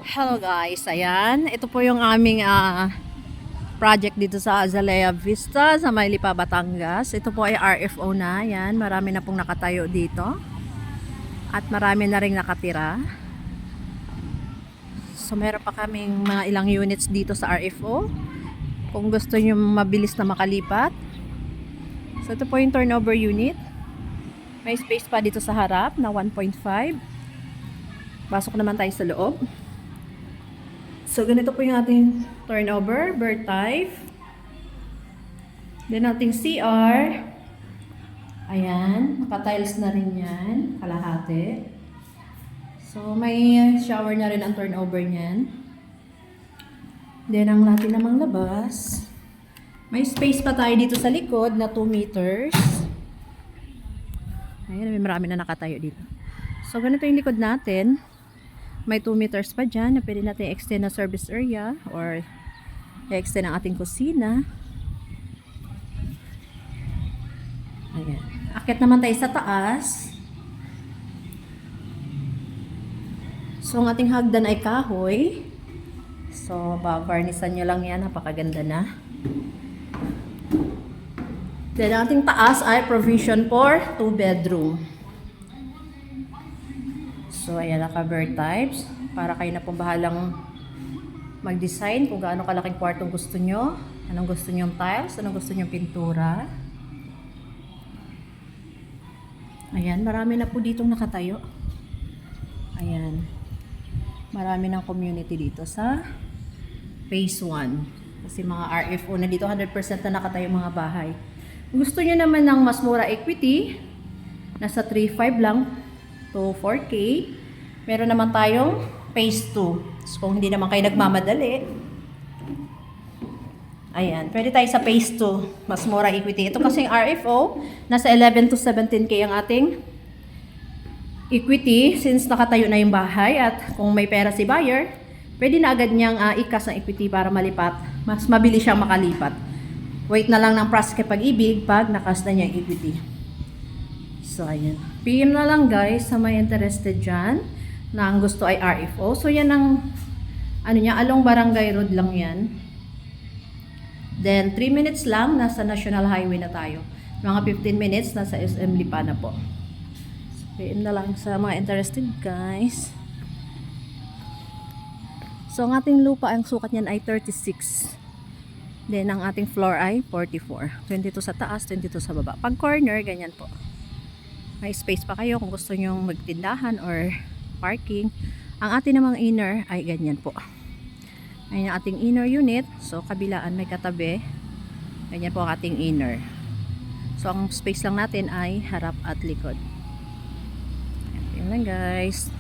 Hello guys, ayan. Ito po yung aming project dito sa Azalea Vista sa Mailipa, Batangas. Ito po ay RFO na, ayan. Marami na pong nakatayo dito. At marami na rin nakatira. So meron pa kaming mga ilang units dito sa RFO. Kung gusto nyo mabilis na makalipat. So ito po yung turnover unit. May space pa dito sa harap na 1.5. Pasok naman tayo sa loob. So, ganito po yung ating turnover, bird type. Then, ating CR. Ayan, naka-tiles na rin yan, kalahati. So, may shower na rin ang turnover niyan. Then, ang natin namang labas. May space pa tayo dito sa likod na 2 meters. Ayan, may marami na nakatayo dito. So, ganito yung likod natin. May 2 meters pa dyan na pwede natin extend na service area or extend ang ating kusina. Ayan. Akit naman tayo sa taas. So, ang ating hagdan ay kahoy. So, ba-varnisan nyo lang yan. Napakaganda na. Then, ang ating taas ay provision for 2 bedroom. So, ayan, naka-bird types. Para kayo na pong bahalang mag-design kung gaano kalaking kwartong gusto nyo. Anong gusto nyo yung tiles, anong gusto nyo yung pintura. Ayan, marami na po ditong nakatayo. Ayan. Marami ng community dito sa phase 1. Kasi mga RFO na dito, 100% na nakatayo mga bahay. Kung gusto nyo naman ng mas mura equity, nasa 3.5 lang to 4K. Meron naman tayong phase 2. So, kung hindi naman kayo nagmamadali, ayan, pwede tayo sa phase 2. Mas mura equity. Ito kasing RFO, nasa 11 to 17K ang ating equity since nakatayo na yung bahay. At kung may pera si buyer, pwede na agad niyang ikas ang equity para malipat. Mas mabilis siyang makalipat. Wait na lang ng process kay pag-ibig pag nakas na niya yung equity. So, ayan. PM na lang guys sa may interested dyan na ang gusto ay RFO. So, yan ang ano niya, along Barangay Road lang yan. Then, 3 minutes lang, nasa National Highway na tayo. Mga 15 minutes, nasa SM Lipa na po. So, PM na lang sa mga interested guys. So, ang ating lupa, ang sukat niyan ay 36. Then, ang ating floor ay 44. 22 sa taas, 22 sa baba. Pag corner, ganyan po. May space pa kayo kung gusto nyong magtindahan or parking. Ang ating namang inner ay ganyan po. Ayan ang ating inner unit. So, kabilaan may katabi. Ganyan po ang ating inner. So, ang space lang natin ay harap at likod. Ayan lang guys.